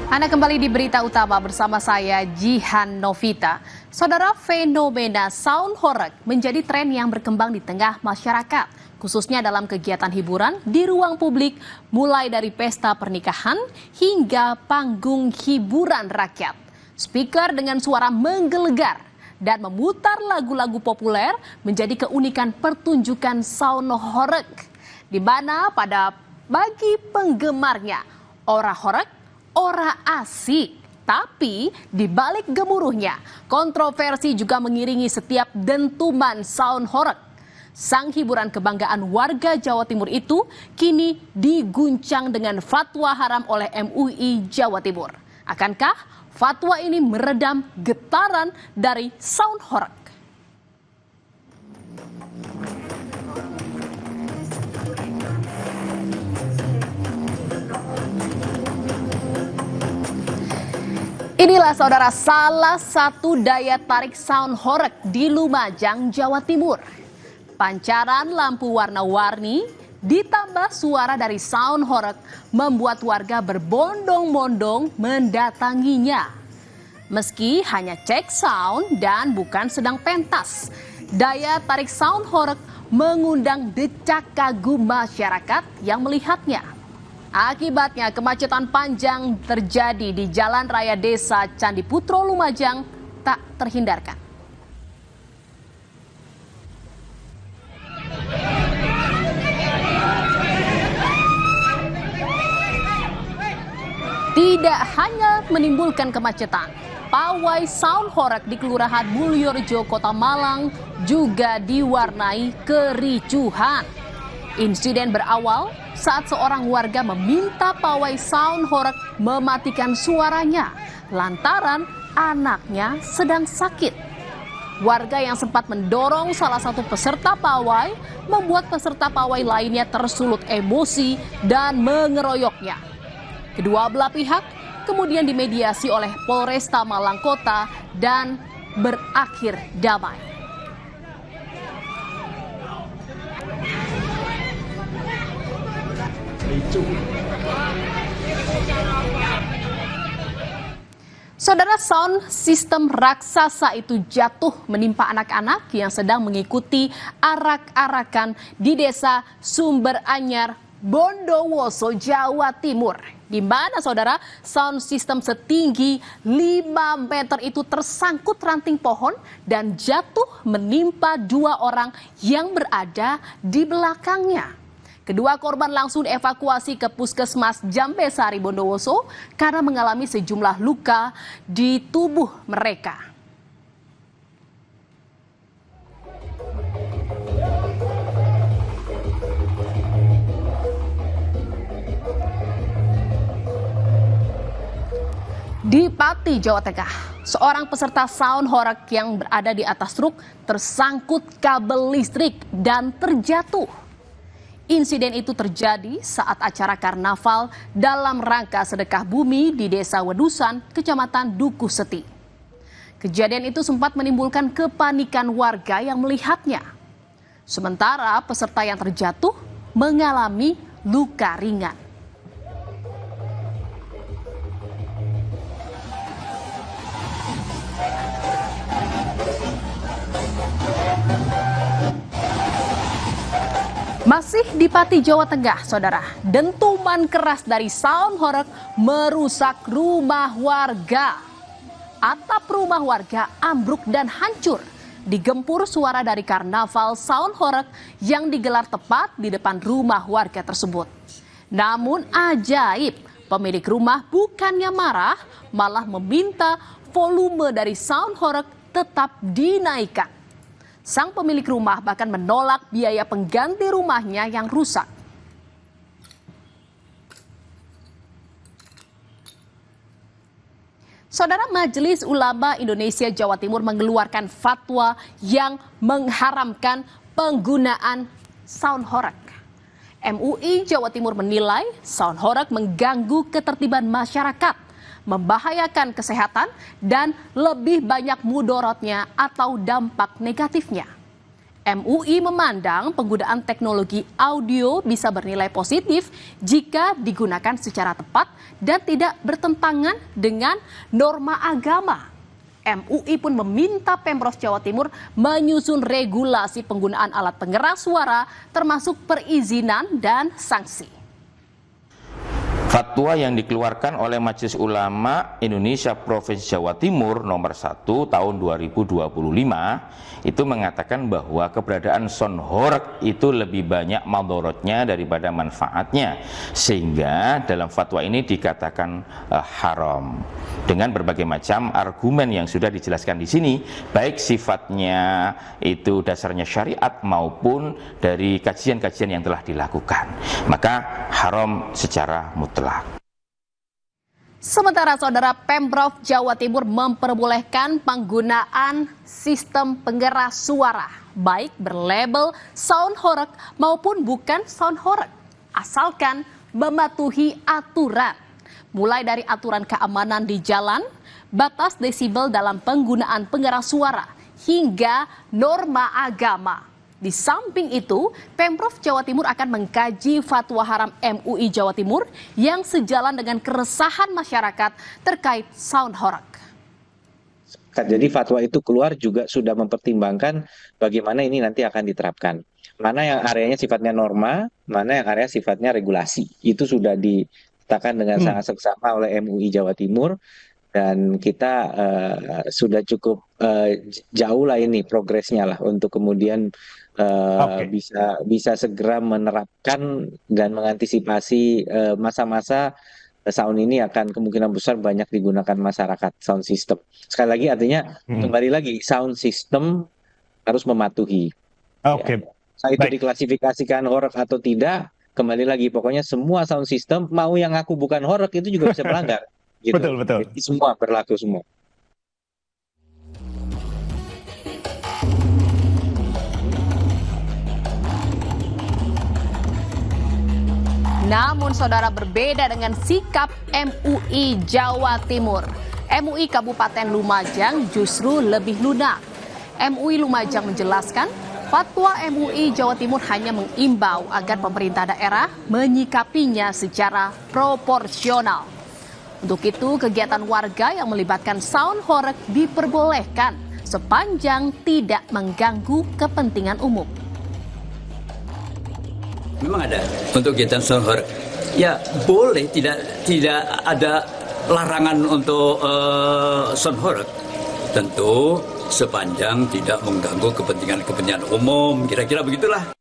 Anda kembali di Berita Utama bersama saya Jihan Novita. Saudara, fenomena sound horeg menjadi tren yang berkembang di tengah masyarakat, khususnya dalam kegiatan hiburan di ruang publik, mulai dari pesta pernikahan hingga panggung hiburan rakyat. Speaker dengan suara menggelegar dan memutar lagu-lagu populer menjadi keunikan pertunjukan sound horeg, di mana bagi penggemarnya ora horeg ora asik, tapi di balik gemuruhnya, kontroversi juga mengiringi setiap dentuman sound horeg. Sang hiburan kebanggaan warga Jawa Timur itu kini diguncang dengan fatwa haram oleh MUI Jawa Timur. Akankah fatwa ini meredam getaran dari sound horeg? Inilah saudara salah satu daya tarik sound horeg di Lumajang, Jawa Timur. Pancaran lampu warna-warni ditambah suara dari sound horeg membuat warga berbondong-bondong mendatanginya. Meski hanya cek sound dan bukan sedang pentas, daya tarik sound horeg mengundang decak kagum masyarakat yang melihatnya. Akibatnya kemacetan panjang terjadi di Jalan Raya Desa Candiputro Lumajang tak terhindarkan. Tidak hanya menimbulkan kemacetan, pawai sound horeg di Kelurahan Mulyorejo, Kota Malang juga diwarnai kericuhan. Insiden berawal saat seorang warga meminta pawai sound horeg mematikan suaranya lantaran anaknya sedang sakit. Warga yang sempat mendorong salah satu peserta pawai membuat peserta pawai lainnya tersulut emosi dan mengeroyoknya. Kedua belah pihak kemudian dimediasi oleh Polresta Malang Kota dan berakhir damai. Saudara, sound sistem raksasa itu jatuh menimpa anak-anak yang sedang mengikuti arak-arakan di Desa Sumber Anyar, Bondowoso, Jawa Timur. Di mana saudara, sound system setinggi 5 meter itu tersangkut ranting pohon dan jatuh menimpa 2 orang yang berada di belakangnya. Kedua korban langsung dievakuasi ke Puskesmas Jambesari Bondowoso karena mengalami sejumlah luka di tubuh mereka. Di Pati, Jawa Tengah, seorang peserta sound horeg yang berada di atas truk tersangkut kabel listrik dan terjatuh. Insiden itu terjadi saat acara karnaval dalam rangka sedekah bumi di Desa Wedusan, Kecamatan Dukuh Seti. Kejadian itu sempat menimbulkan kepanikan warga yang melihatnya. Sementara peserta yang terjatuh mengalami luka ringan. Masih di Pati, Jawa Tengah, saudara, dentuman keras dari sound horeg merusak rumah warga. Atap rumah warga ambruk dan hancur digempur suara dari karnaval sound horeg yang digelar tepat di depan rumah warga tersebut. Namun ajaib, pemilik rumah bukannya marah, malah meminta volume dari sound horeg tetap dinaikkan. Sang pemilik rumah bahkan menolak biaya pengganti rumahnya yang rusak. Saudara, Majelis Ulama Indonesia Jawa Timur mengeluarkan fatwa yang mengharamkan penggunaan sound horeg. MUI Jawa Timur menilai sound horeg mengganggu ketertiban masyarakat, membahayakan kesehatan, dan lebih banyak mudorotnya atau dampak negatifnya. MUI memandang penggunaan teknologi audio bisa bernilai positif jika digunakan secara tepat dan tidak bertentangan dengan norma agama. MUI pun meminta Pemprov Jawa Timur menyusun regulasi penggunaan alat pengeras suara termasuk perizinan dan sanksi. Fatwa yang dikeluarkan oleh Majelis Ulama Indonesia Provinsi Jawa Timur nomor 1 tahun 2025 itu mengatakan bahwa keberadaan sound horeg itu lebih banyak madorotnya daripada manfaatnya, sehingga dalam fatwa ini dikatakan haram dengan berbagai macam argumen yang sudah dijelaskan di sini, baik sifatnya itu dasarnya syariat maupun dari kajian-kajian yang telah dilakukan, maka haram secara mutlak. Sementara Saudara, Pemprov Jawa Timur memperbolehkan penggunaan sistem pengeras suara, baik berlabel sound horeg maupun bukan sound horeg, asalkan mematuhi aturan. Mulai dari aturan keamanan di jalan, batas desibel dalam penggunaan pengeras suara, hingga norma agama. Di samping itu, Pemprov Jawa Timur akan mengkaji fatwa haram MUI Jawa Timur yang sejalan dengan keresahan masyarakat terkait sound horeg. Jadi fatwa itu keluar juga sudah mempertimbangkan bagaimana ini nanti akan diterapkan. Mana yang areanya sifatnya norma, mana yang area sifatnya regulasi. Itu sudah ditetapkan dengan sangat seksama oleh MUI Jawa Timur. Dan kita sudah cukup jauh lah ini progresnya lah untuk kemudian bisa segera menerapkan dan mengantisipasi masa-masa sound ini akan kemungkinan besar banyak digunakan masyarakat, sound system. Sekali lagi artinya kembali lagi sound system harus mematuhi. Oke. Ya. Itu diklasifikasikan horeg atau tidak, kembali lagi pokoknya semua sound system mau yang aku bukan horeg itu juga bisa melanggar. Gitu. Betul. Jadi semua berlaku semua. Namun Saudara, berbeda dengan sikap MUI Jawa Timur. MUI Kabupaten Lumajang justru lebih lunak. MUI Lumajang menjelaskan fatwa MUI Jawa Timur hanya mengimbau agar pemerintah daerah menyikapinya secara proporsional. Untuk itu, kegiatan warga yang melibatkan sound horeg diperbolehkan sepanjang tidak mengganggu kepentingan umum. Memang ada untuk kegiatan sound horeg. Ya boleh, tidak ada larangan untuk sound horeg. Tentu sepanjang tidak mengganggu kepentingan umum, kira-kira begitulah.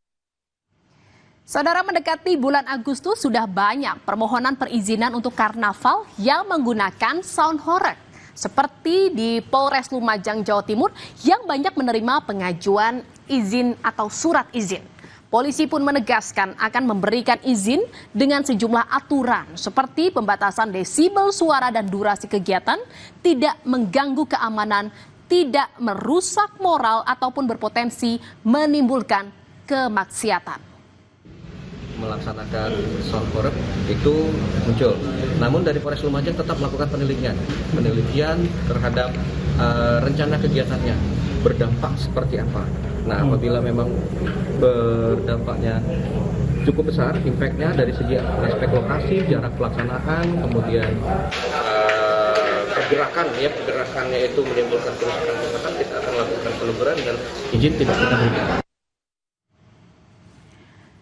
Saudara, mendekati bulan Agustus sudah banyak permohonan perizinan untuk karnaval yang menggunakan sound horeg. Seperti di Polres Lumajang, Jawa Timur yang banyak menerima pengajuan izin atau surat izin. Polisi pun menegaskan akan memberikan izin dengan sejumlah aturan seperti pembatasan desibel suara dan durasi kegiatan, tidak mengganggu keamanan, tidak merusak moral ataupun berpotensi menimbulkan kemaksiatan. Melaksanakan sound horeg itu muncul. Namun dari Polres Lumajang tetap melakukan penelitian terhadap rencana kegiatannya, berdampak seperti apa. Nah, apabila memang berdampaknya cukup besar, impact-nya dari segi aspek lokasi, jarak pelaksanaan, kemudian pergerakannya itu menimbulkan kerusakan, kita akan lakukan peleburan dan izin tidak kita berikan.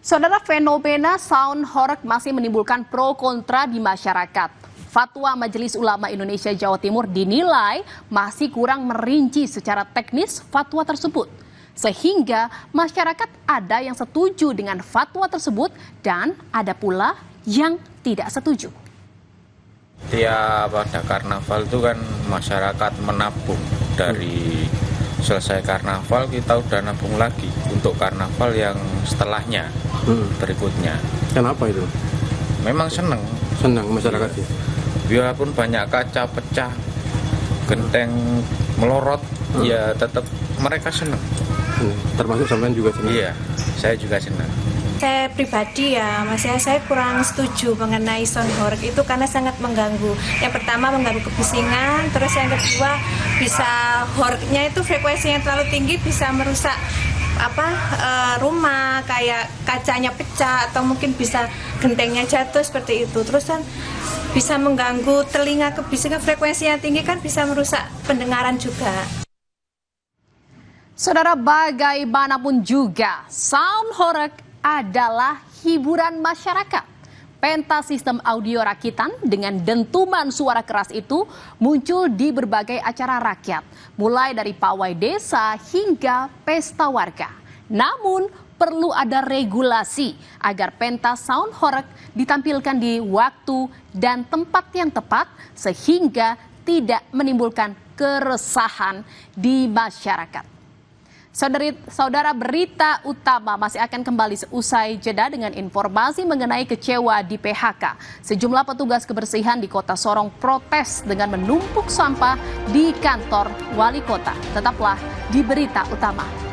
Saudara, fenomena sound horeg masih menimbulkan pro kontra di masyarakat. Fatwa Majelis Ulama Indonesia Jawa Timur dinilai masih kurang merinci secara teknis fatwa tersebut. Sehingga masyarakat ada yang setuju dengan fatwa tersebut dan ada pula yang tidak setuju. Tiap pada karnaval itu kan masyarakat menabung, dari selesai karnaval kita udah nabung lagi untuk karnaval yang setelahnya, berikutnya. Kenapa itu? Memang senang masyarakat ya. Biarpun banyak kaca pecah, genteng melorot, ya tetap mereka senang. Termasuk sampean juga senang? Iya, saya juga senang. Saya pribadi ya, saya kurang setuju mengenai sound horeg itu karena sangat mengganggu. Yang pertama mengganggu kebisingan, terus yang kedua bisa horegnya itu frekuensinya terlalu tinggi bisa merusak rumah, kayak kacanya pecah atau mungkin bisa gentengnya jatuh seperti itu. Terus kan bisa mengganggu telinga, kebisingan frekuensinya tinggi kan bisa merusak pendengaran juga. Saudara, bagaimanapun juga, sound horeg adalah hiburan masyarakat. Pentas sistem audio rakitan dengan dentuman suara keras itu muncul di berbagai acara rakyat, mulai dari pawai desa hingga pesta warga. Namun, perlu ada regulasi agar pentas sound horeg ditampilkan di waktu dan tempat yang tepat sehingga tidak menimbulkan keresahan di masyarakat. Saudara, berita utama masih akan kembali seusai jeda dengan informasi mengenai kecewa di PHK. Sejumlah petugas kebersihan di Kota Sorong protes dengan menumpuk sampah di kantor wali kota. Tetaplah di berita utama.